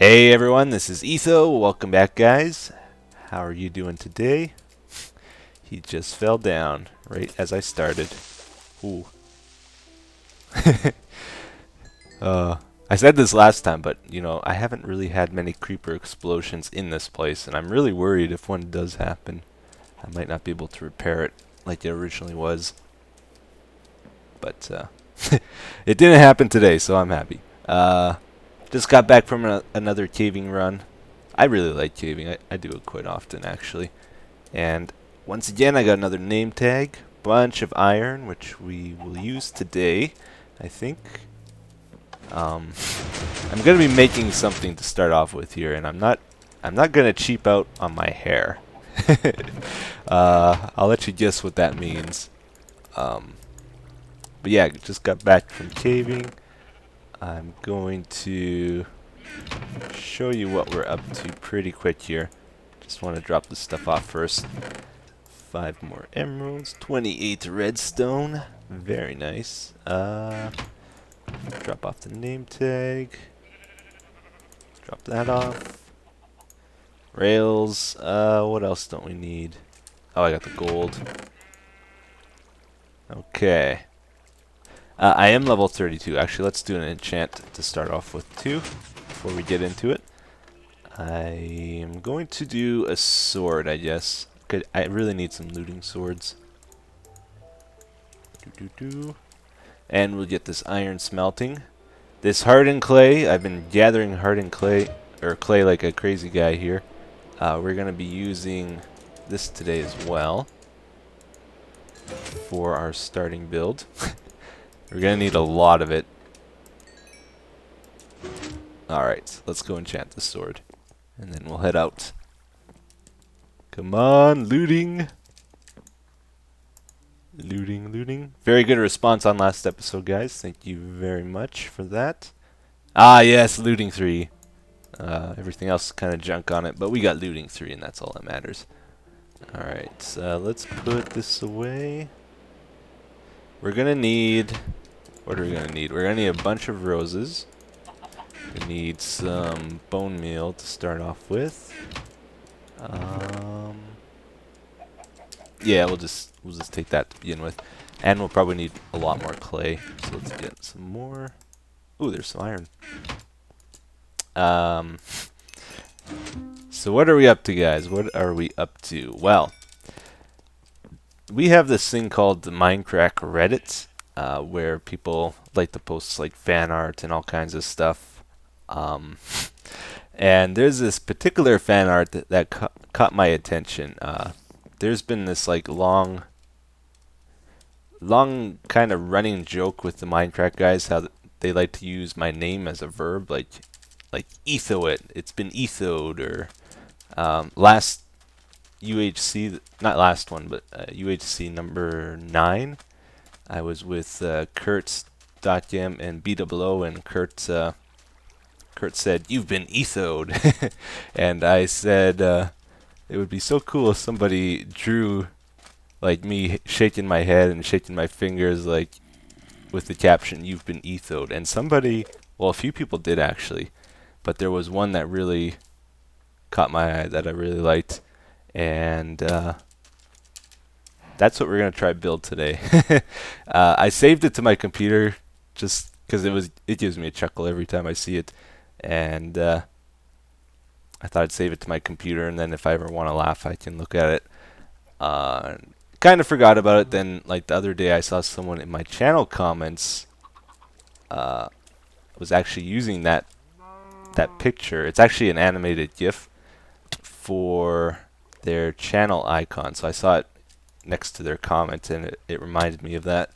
Hey everyone, this is Etho. Welcome back, guys. How are you doing today? He just fell down right as I started. Ooh. I said this last time, but I haven't really had many creeper explosions in this place, and I'm really worried if one does happen, I might not be able to repair it like it originally was. But it didn't happen today, so I'm happy. Just got back from another caving run. I really like caving. I do it quite often, actually. And once again, I got another name tag, bunch of iron, which we will use today, I think. I'm gonna be making something to start off with here, and I'm not gonna cheap out on my hair. I'll let you guess what that means. But yeah, just got back from caving. I'm going to show you what we're up to pretty quick here. Just want to drop this stuff off first. 5 more emeralds, 28 redstone, very nice. Drop off the name tag. Drop that off. Rails. What else don't we need? Oh, I got the gold. Okay. I am level 32. Actually, let's do an enchant to start off with too, before we get into it. I am going to do a sword, I guess. I really need some looting swords. And we'll get this iron smelting. This hardened clay, I've been gathering hardened clay, or clay like a crazy guy here. We're going to be using this today as well for our starting build. We're going to need a lot of it. Alright, let's go enchant the sword. And then we'll head out. Come on, looting! Looting. Very good response on last episode, guys. Thank you very much for that. Ah, yes, looting 3. Everything else is kind of junk on it, but we got looting 3, and that's all that matters. Alright, let's put this away. We're gonna need... What are we gonna need? We're gonna need a bunch of roses. We need some bone meal to start off with. Yeah, we'll just take that to begin with, and we'll probably need a lot more clay. So let's get some more. Ooh, there's some iron. So what are we up to, guys? What are we up to? Well, we have this thing called the Minecraft Reddit, where people like to post like fan art and all kinds of stuff. And there's this particular fan art that caught my attention. There's been this like long kind of running joke with the Minecraft guys how they like to use my name as a verb, like Etho'd. It's been Etho'd, or last UHC, not last one, but UHC number 9. I was with Kurtz.gem and BWO, and Kurt said, "You've been Etho'd," and I said, it would be so cool if somebody drew like me shaking my head and shaking my fingers like with the caption, "You've been Etho'd." And somebody, well, a few people did actually, but there was one that really caught my eye that I really liked, and that's what we're gonna try build today. I saved it to my computer just because it gives me a chuckle every time I see it, and I thought I'd save it to my computer, and then if I ever want to laugh, I can look at it. Kind of forgot about it. Then, like the other day, I saw someone in my channel comments was actually using that picture. It's actually an animated GIF for their channel icon. So I saw it next to their comment, and it reminded me of that.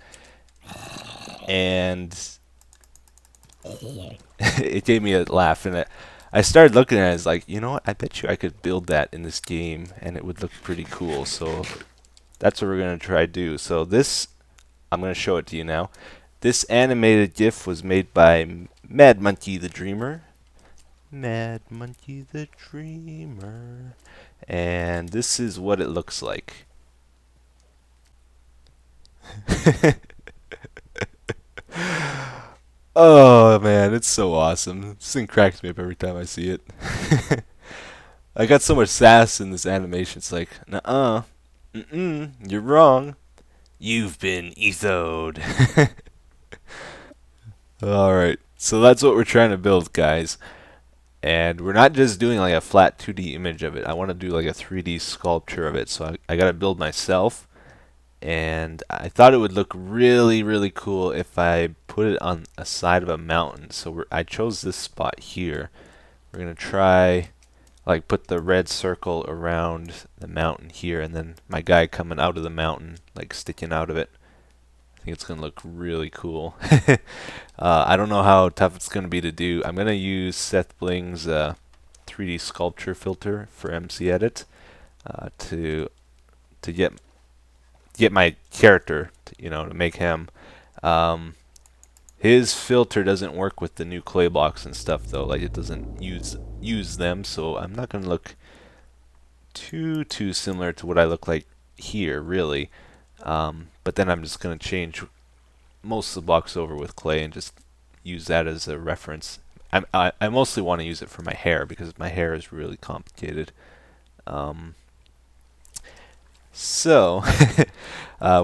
And it gave me a laugh, and I started looking at it as like, you know what, I bet you I could build that in this game and it would look pretty cool. So that's what we're going to try to do. So this, I'm going to show it to you now. This animated GIF was made by madmonkeythedreamer. madmonkeythedreamer. And this is what it looks like. Oh man, it's so awesome. This thing cracks me up every time I see it. I got so much sass in this animation. It's like, nuh-uh, you're wrong. You've been Etho'd. Alright, so that's what we're trying to build, guys. And we're not just doing like a flat 2D image of it. I want to do like a 3D sculpture of it. So I got to build myself. And I thought it would look really, really cool if I put it on a side of a mountain. So I chose this spot here. We're going to try like put the red circle around the mountain here, and then my guy coming out of the mountain, like sticking out of it. I think it's going to look really cool. I don't know how tough it's going to be to do. I'm going to use Seth Bling's 3D sculpture filter for MC Edit to get my character, to make him. His filter doesn't work with the new clay blocks and stuff though. Like it doesn't use them, so I'm not going to look too similar to what I look like here, really. But then I'm just going to change most of the blocks over with clay and just use that as a reference. I mostly want to use it for my hair because my hair is really complicated. So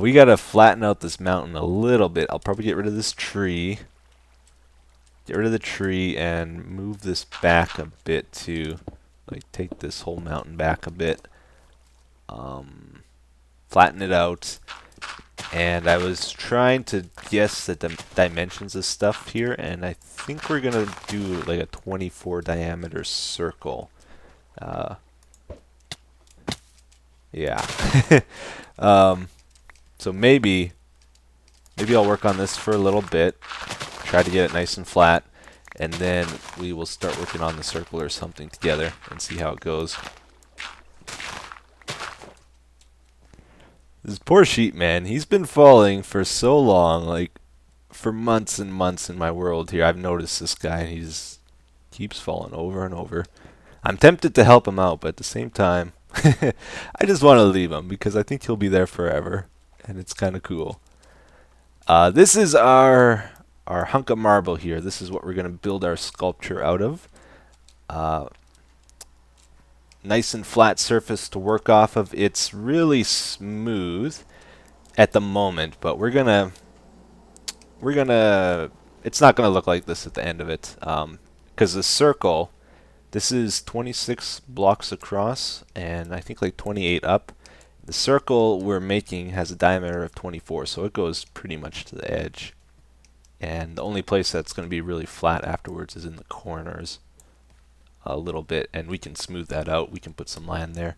we gotta flatten out this mountain a little bit. I'll probably get rid of this tree. Get rid of the tree and move this back a bit to like take this whole mountain back a bit. Flatten it out. And I was trying to guess the dimensions of stuff here, and I think we're gonna do like a 24 diameter circle. Yeah. So maybe I'll work on this for a little bit, try to get it nice and flat, and then we will start working on the circle or something together and see how it goes. This poor sheep, man, he's been falling for so long, like for months and months in my world here. I've noticed this guy, and he just keeps falling over and over. I'm tempted to help him out, but at the same time, I just want to leave him because I think he'll be there forever, and it's kind of cool. This is our hunk of marble here. This is what we're going to build our sculpture out of. Nice and flat surface to work off of. It's really smooth at the moment, but we're gonna it's not gonna look like this at the end of it, because the circle, this is 26 blocks across and I think like 28 up. The circle we're making has a diameter of 24, so it goes pretty much to the edge, and the only place that's going to be really flat afterwards is in the corners a little bit, and we can smooth that out. We can put some land there.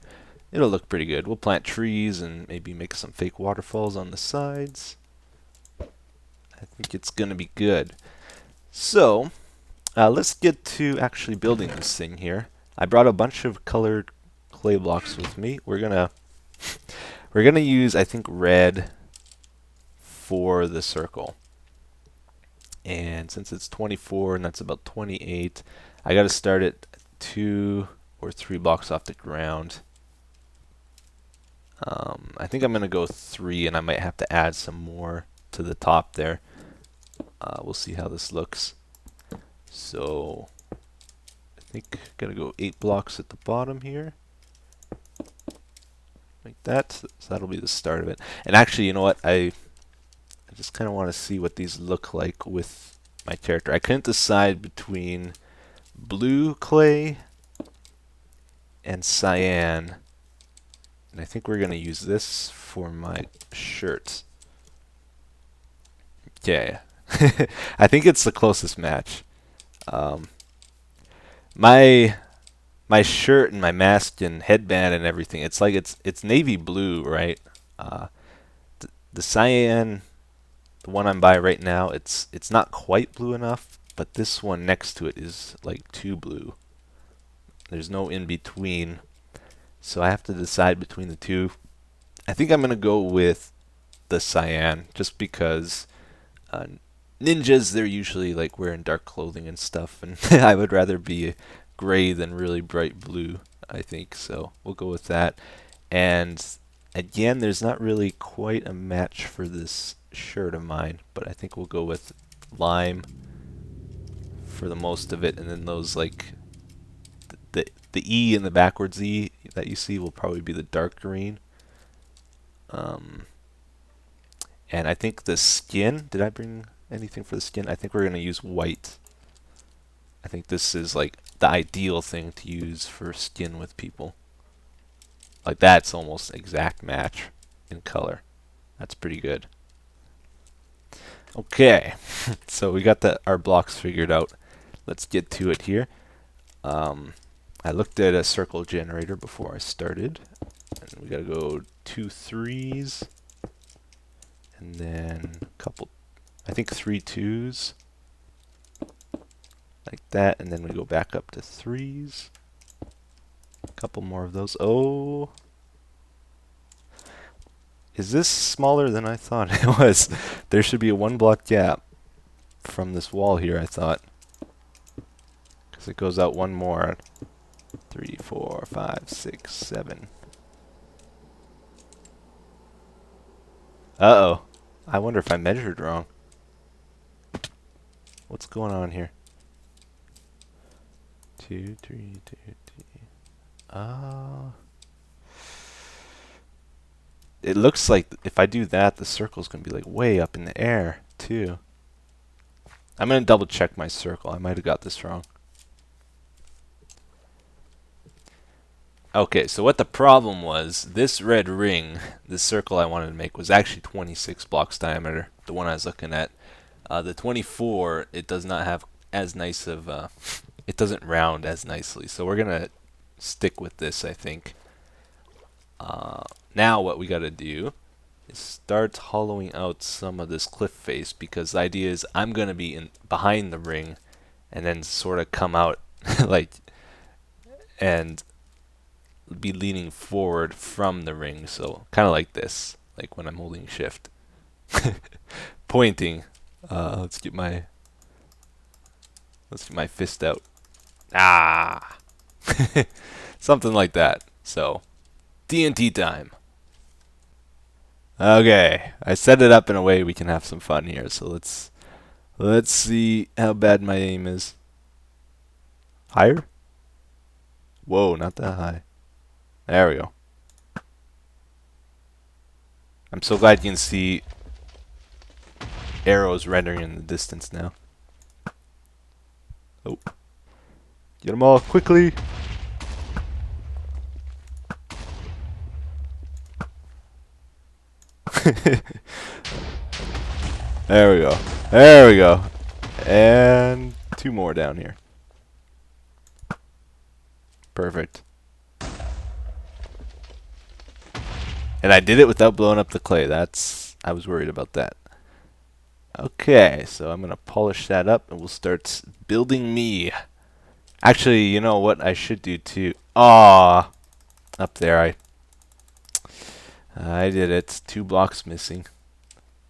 It'll look pretty good. We'll plant trees and maybe make some fake waterfalls on the sides. I think it's going to be good. So let's get to actually building this thing here. I brought a bunch of colored clay blocks with me. We're gonna use, I think, red for the circle. And since it's 24 and that's about 28, I got to start it 2 or 3 blocks off the ground. I think I'm going to go 3, and I might have to add some more to the top there. We'll see how this looks. So I think I'm going to go 8 blocks at the bottom here. Like that. So that'll be the start of it. And actually, you know what? I just kind of want to see what these look like with my character. I couldn't decide between blue clay and cyan, and I think we're going to use this for my shirt. Yeah, I think it's the closest match. My shirt and my mask and headband and everything, it's like it's navy blue, right? The cyan, the one I'm by right now, it's not quite blue enough, but this one next to it is like too blue. There's no in between, so I have to decide between the two. I think I'm gonna go with the cyan just because ninjas, they're usually like wearing dark clothing and stuff, and I would rather be gray than really bright blue, I think. So we'll go with that. And again, there's not really quite a match for this shirt of mine, but I think we'll go with lime for the most of it, and then those like the E and the backwards E that you see will probably be the dark green. And I think the skin, did I bring anything for the skin? I think we're going to use white. I think this is like the ideal thing to use for skin with people. Like that's almost exact match in color. That's pretty good. Okay, so we got our blocks figured out. Let's get to it here. I looked at a circle generator before I started. And we gotta go 2 3s. And then a couple, I think 3 2s. Like that, and then we go back up to 3s. A couple more of those. Oh! Is this smaller than I thought it was? There should be a 1 block gap from this wall here, I thought. Because it goes out 1 more. 3, 4, 5, 6, 7. Uh-oh. I wonder if I measured wrong. What's going on here? 2, 3, 2, 3. It looks like if I do that, the circle's going to be like way up in the air, too. I'm going to double check my circle. I might have got this wrong. Okay, so what the problem was, this red ring, this circle I wanted to make, was actually 26 blocks diameter, the one I was looking at. The 24, it does not have as nice of, it doesn't round as nicely, so we're going to stick with this, I think. Now what we got to do is start hollowing out some of this cliff face, because the idea is I'm going to be behind the ring and then sort of come out like, and be leaning forward from the ring, so kind of like this, like when I'm holding shift. Pointing. Let's get my fist out. Ah! Something like that. So, TNT time. Okay, I set it up in a way we can have some fun here, so let's see how bad my aim is. Higher? Whoa, not that high. There we go. I'm so glad you can see arrows rendering in the distance now. Oh. Get them all quickly. There we go. There we go. And 2 more down here. Perfect. And I did it without blowing up the clay. I was worried about that. Okay, so I'm going to polish that up and we'll start building me. Actually, you know what I should do too? Ah, up there I did it. 2 blocks missing.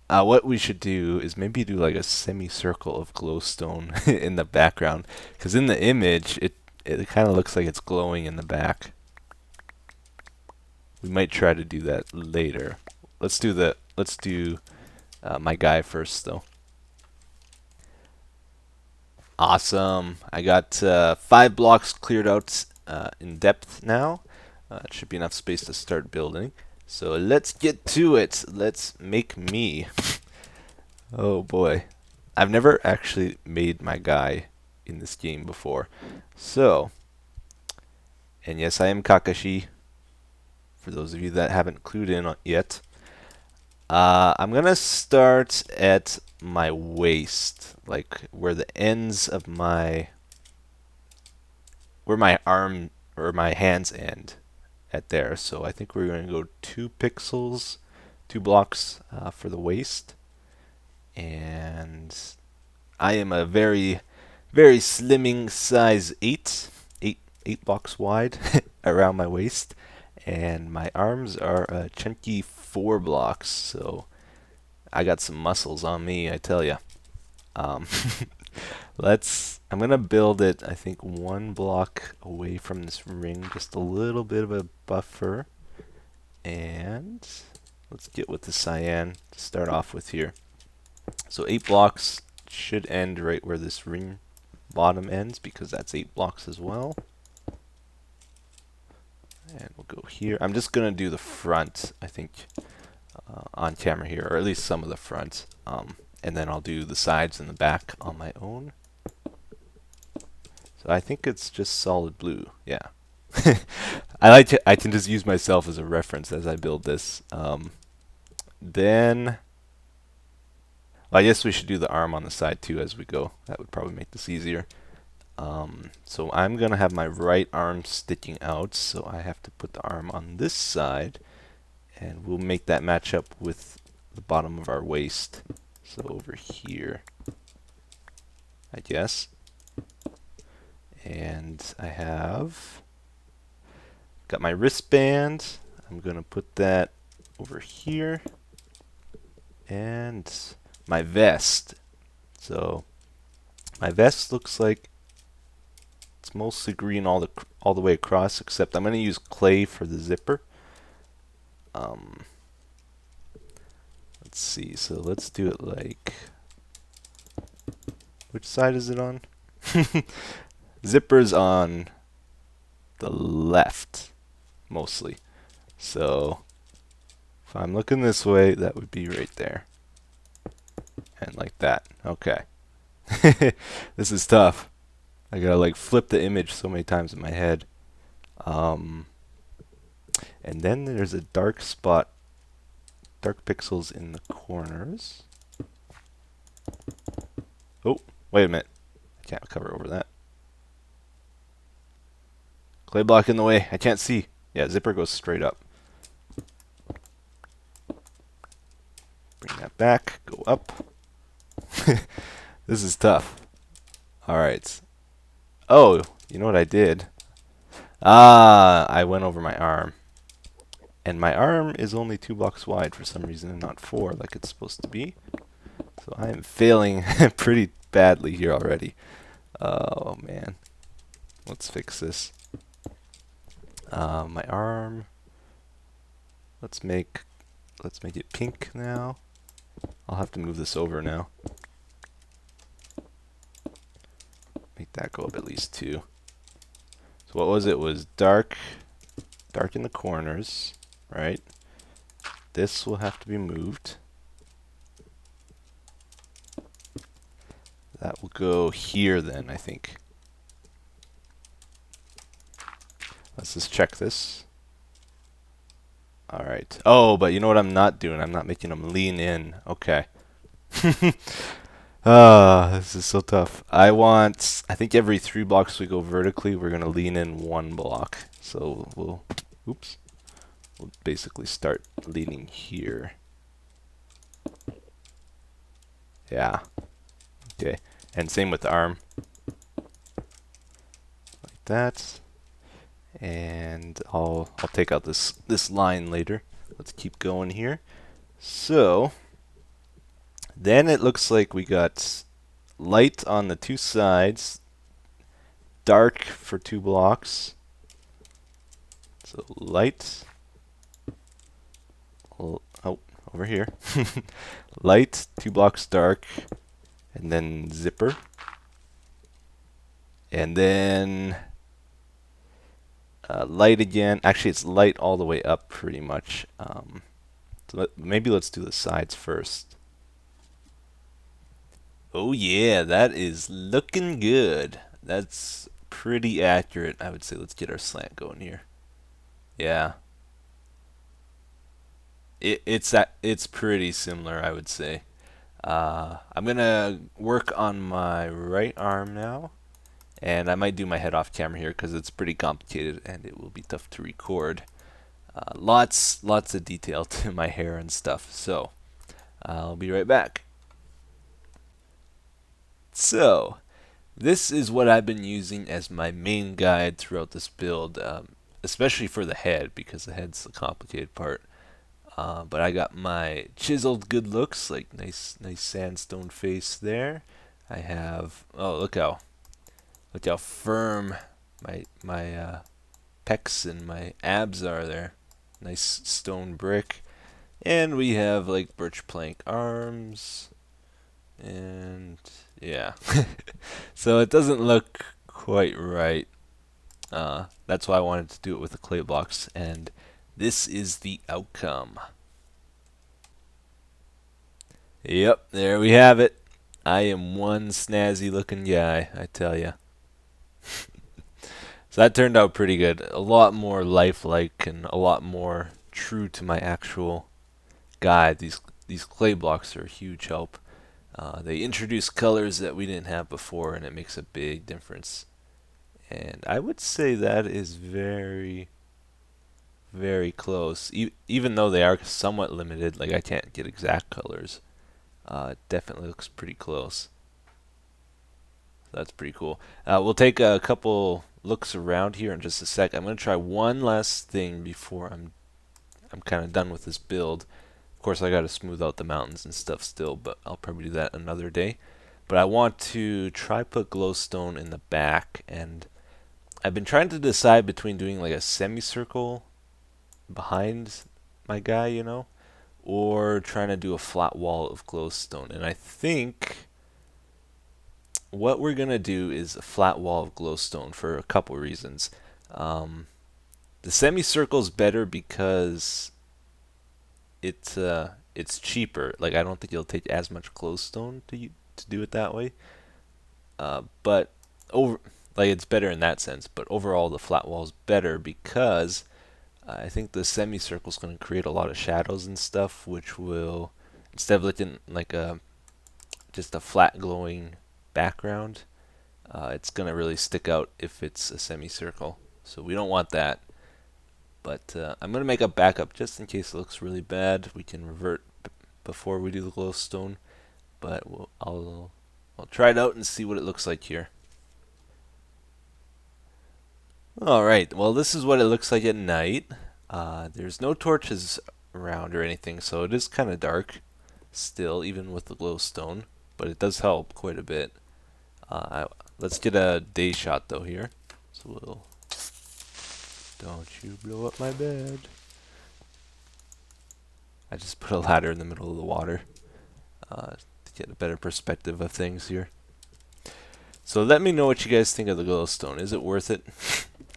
What we should do is maybe do like a semicircle of glowstone in the background, because in the image it kind of looks like it's glowing in the back. We might try to do that later. Let's do my guy first though. Awesome. I got 5 blocks cleared out in depth now. It should be enough space to start building. So let's get to it. Let's make me. Oh boy. I've never actually made my guy in this game before. So, and yes, I am Kakashi. For those of you that haven't clued in yet. I'm going to start at my waist, like where the ends of where my arm or my hands end at there. So I think we're going to go 2 pixels, 2 blocks for the waist. And I am a very, very slimming size 8 blocks wide around my waist. And my arms are a chunky 4 blocks, so I got some muscles on me, I tell ya. I'm gonna build it, I think, 1 block away from this ring, just a little bit of a buffer. And let's get with the cyan to start off with here. So 8 blocks should end right where this ring bottom ends because that's 8 blocks as well. And we'll go here. I'm just going to do the front, I think, on camera here, or at least some of the front. And then I'll do the sides and the back on my own. So I think it's just solid blue. Yeah. I can just use myself as a reference as I build this. Then, well, I guess we should do the arm on the side too as we go. That would probably make this easier. So I'm going to have my right arm sticking out, so I have to put the arm on this side, and we'll make that match up with the bottom of our waist. So over here, I guess. And I have got my wristband. I'm going to put that over here. And my vest. So my vest looks like it's mostly green all the way across, except I'm going to use clay for the zipper. Let's see. So let's do it like, which side is it on? Zipper's on the left mostly. So if I'm looking this way, that would be right there. And like that. Okay. This is tough. I gotta like flip the image so many times in my head. And then there's a dark spot, dark pixels in the corners. Oh, wait a minute. I can't cover over that. Clay block in the way. I can't see. Yeah, zipper goes straight up. Bring that back. Go up. This is tough. Alright. Oh, you know what I did? I went over my arm. And my arm is only 2 blocks wide for some reason and not 4 like it's supposed to be. So I am failing pretty badly here already. Oh man. Let's fix this. My arm. Let's make it pink now. I'll have to move this over now. Make that go up at least 2. So what was it? It was dark in the corners, right? This will have to be moved. That will go here then, I think. Let's just check this. Alright. Oh, but you know what I'm not doing? I'm not making them lean in. Okay. This is so tough. I think every 3 blocks we go vertically, we're going to lean in 1 block. So we'll basically start leaning here. Yeah. Okay. And same with the arm. Like that. And I'll take out this line later. Let's keep going here. So then it looks like we got light on the 2 sides, dark for 2 blocks. So light. Oh, over here. Light, 2 blocks dark, and then zipper. And then light again. Actually, it's light all the way up pretty much. So maybe let's do the sides first. Oh yeah, that is looking good. That's pretty accurate, I would say. Let's get our slant going here. Yeah. It's pretty similar, I would say. I'm gonna work on my right arm now. And I might do my head off camera here because it's pretty complicated and it will be tough to record. Lots of detail to my hair and stuff. So I'll be right back. So this is what I've been using as my main guide throughout this build, especially for the head because the head's the complicated part. But I got my chiseled good looks, like nice sandstone face there. I have look how firm my pecs and my abs are there. Nice stone brick. And we have like birch plank arms. And yeah. So it doesn't look quite right. That's why I wanted to do it with the clay blocks, and this is the outcome. Yep, there we have it. I am one snazzy looking guy, I tell ya. So that turned out pretty good. A lot more lifelike and a lot more true to my actual guy. These clay blocks are a huge help. They introduce colors that we didn't have before, and it makes a big difference. And I would say that is very, very close. Even though they are somewhat limited, like I can't get exact colors, it definitely looks pretty close. That's pretty cool. We'll take a couple looks around here in just a sec. I'm going to try one last thing before I'm kind of done with this build. Of course, I got to smooth out the mountains and stuff still, but I'll probably do that another day. But I want to try put glowstone in the back, and I've been trying to decide between doing like a semicircle behind my guy, you know, or trying to do a flat wall of glowstone. And I think what we're gonna do is a flat wall of glowstone for a couple reasons. Um, the semicircle is better because it's cheaper. Like I don't think it'll take as much glowstone to do it that way. But over like it's better in that sense. But overall, the flat wall is better because I think the semicircle is going to create a lot of shadows and stuff, which will, instead of looking like a just a flat glowing background, it's going to really stick out if it's a semicircle. So we don't want that. But I'm going to make a backup just in case it looks really bad. We can revert before we do the glowstone. But I'll try it out and see what it looks like here. Alright, well this is what it looks like at night. There's no torches around or anything, so it is kind of dark still, even with the glowstone. But it does help quite a bit. Let's get a day shot though here. So we'll... Don't you blow up my bed. I just put a ladder in the middle of the water to get a better perspective of things here. So let me know what you guys think of the glowstone. Is it worth it?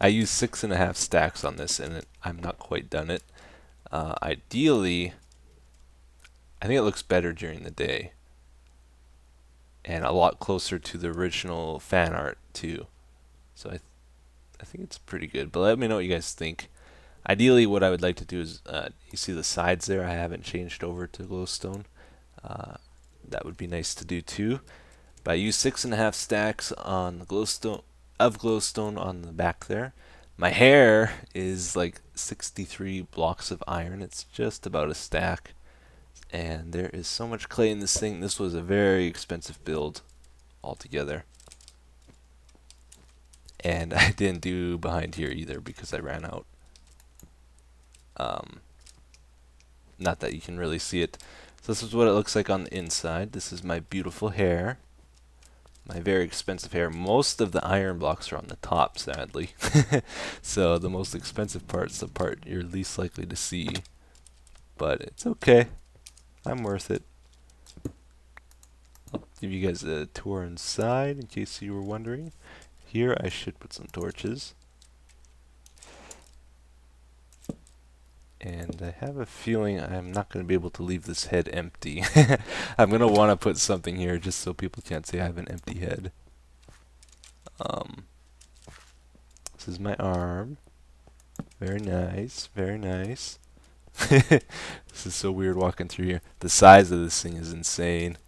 I used 6.5 stacks on this, and I'm not quite done it. Ideally, I think it looks better during the day, and a lot closer to the original fan art too. So I think it's pretty good. But let me know what you guys think. Ideally, what I would like to do is, you see the sides there, I haven't changed over to glowstone. That would be nice to do too. But I used 6.5 stacks on the glowstone on the back there. My hair is like 63 blocks of iron. It's just about a stack. And there is so much clay in this thing. This was a very expensive build altogether. And I didn't do behind here either because I ran out. Not that you can really see it. So this is what it looks like on the inside. This is my beautiful hair. My very expensive hair. Most of the iron blocks are on the top, sadly. So the most expensive part's the part you're least likely to see. But it's okay. I'm worth it. I'll give you guys a tour inside in case you were wondering. Here I should put some torches. And I have a feeling I'm not going to be able to leave this head empty. I'm going to want to put something here just so people can't say I have an empty head. This is my arm. Very nice, very nice. This is so weird walking through here. The size of this thing is insane.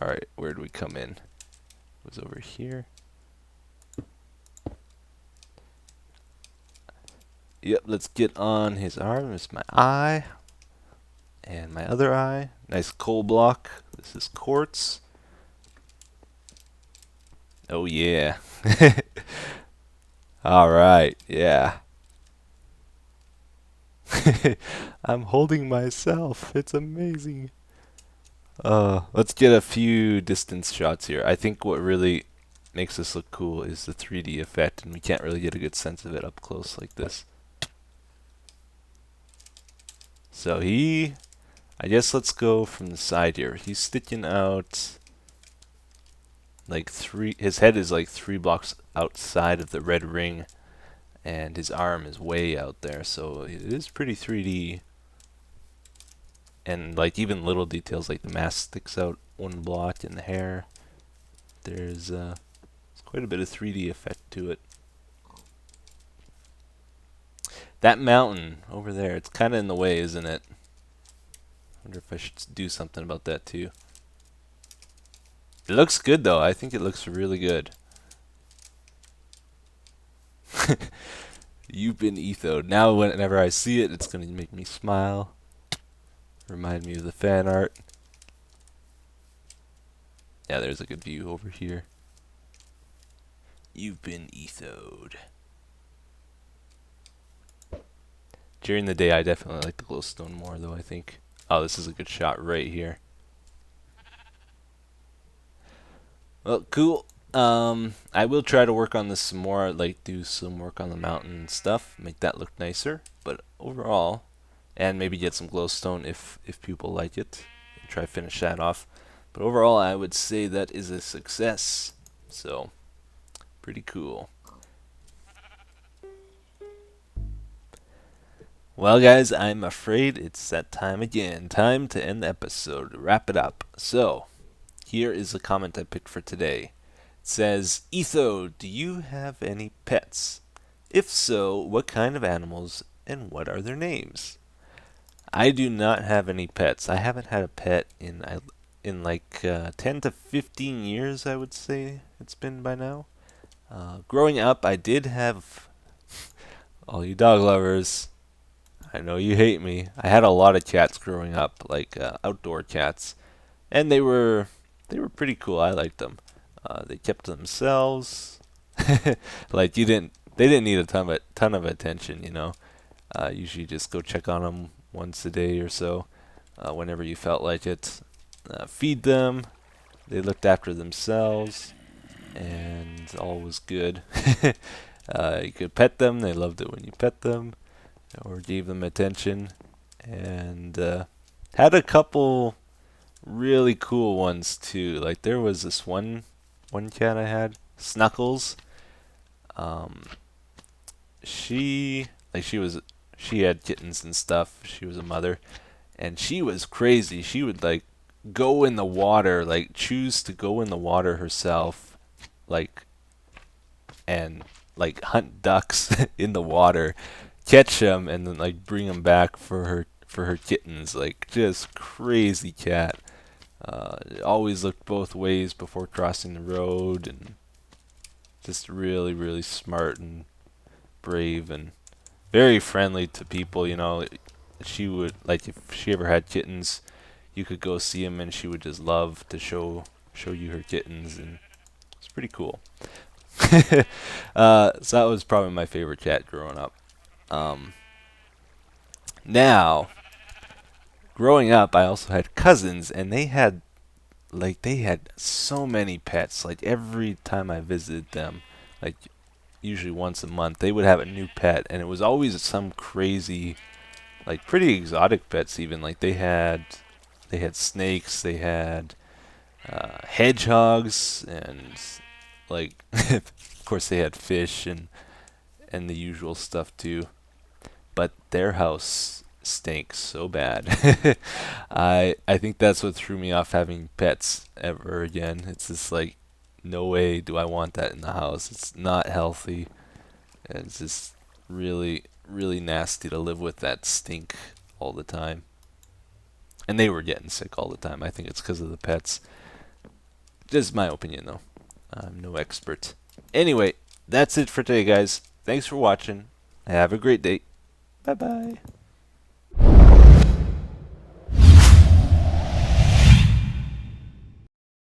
Alright, where do we come in? It was over here. Yep, let's get on his arm. It's my eye. And my other eye. Nice coal block. This is quartz. Oh yeah. Alright, yeah. I'm holding myself. It's amazing. Let's get a few distance shots here. I think what really makes this look cool is the 3D effect, and we can't really get a good sense of it up close like this. So I guess let's go from the side here. He's sticking out like his head is like 3 blocks outside of the red ring, and his arm is way out there, so it is pretty 3D. And like even little details like the mask sticks out 1 block in the hair. There's quite a bit of 3D effect to it. That mountain over there, it's kind of in the way, isn't it? I wonder if I should do something about that too. It looks good though. I think it looks really good. You've been Etho'd. Now whenever I see it, it's going to make me smile. Remind me of the fan art. Yeah, there's a good view over here. You've been Etho'd. During the day, I definitely like the glowstone more, though, I think. Oh, this is a good shot right here. Well, cool. I will try to work on this some more. I'd like do some work on the mountain and stuff, make that look nicer. But overall, and maybe get some glowstone if people like it, and try to finish that off. But overall, I would say that is a success. So, pretty cool. Well, guys, I'm afraid it's that time again. Time to end the episode, wrap it up. So, here is a comment I picked for today. It says, Etho, do you have any pets? If so, what kind of animals and what are their names? I do not have any pets. I haven't had a pet in like 10 to 15 years, I would say it's been by now. Growing up, I did have, all you dog lovers, I know you hate me. I had a lot of cats growing up, like outdoor cats, and they were pretty cool. I liked them. They kept to themselves. Like they didn't need a ton of attention, you know. Usually just go check on them once a day or so, whenever you felt like it. Feed them. They looked after themselves, and all was good. You could pet them. They loved it when you pet them or gave them attention, and had a couple really cool ones too. Like there was this one cat I had, Snuckles. She had kittens and stuff. She was a mother, and she was crazy. She would like go in the water, like choose to go in the water herself, like and like hunt ducks in the water, catch them, and then like bring them back for her kittens. Like just crazy cat. Always looked both ways before crossing the road, and just really smart and brave and very friendly to people. You know, she would like if she ever had kittens, you could go see them, and she would just love to show you her kittens, and it's pretty cool. So that was probably my favorite cat growing up. Now, growing up, I also had cousins, and they had so many pets. Like every time I visited them, like usually once a month, they would have a new pet, and it was always some crazy, like pretty exotic pets. Even like they had snakes, they had hedgehogs, and like of course they had fish and the usual stuff too. But their house stinks so bad. I think that's what threw me off having pets ever again. It's just like no way do I want that in the house. It's not healthy. And it's just really nasty to live with that stink all the time. And they were getting sick all the time. I think it's because of the pets. Just my opinion though. I'm no expert. Anyway, that's it for today, guys. Thanks for watching. Have a great day. Bye-bye.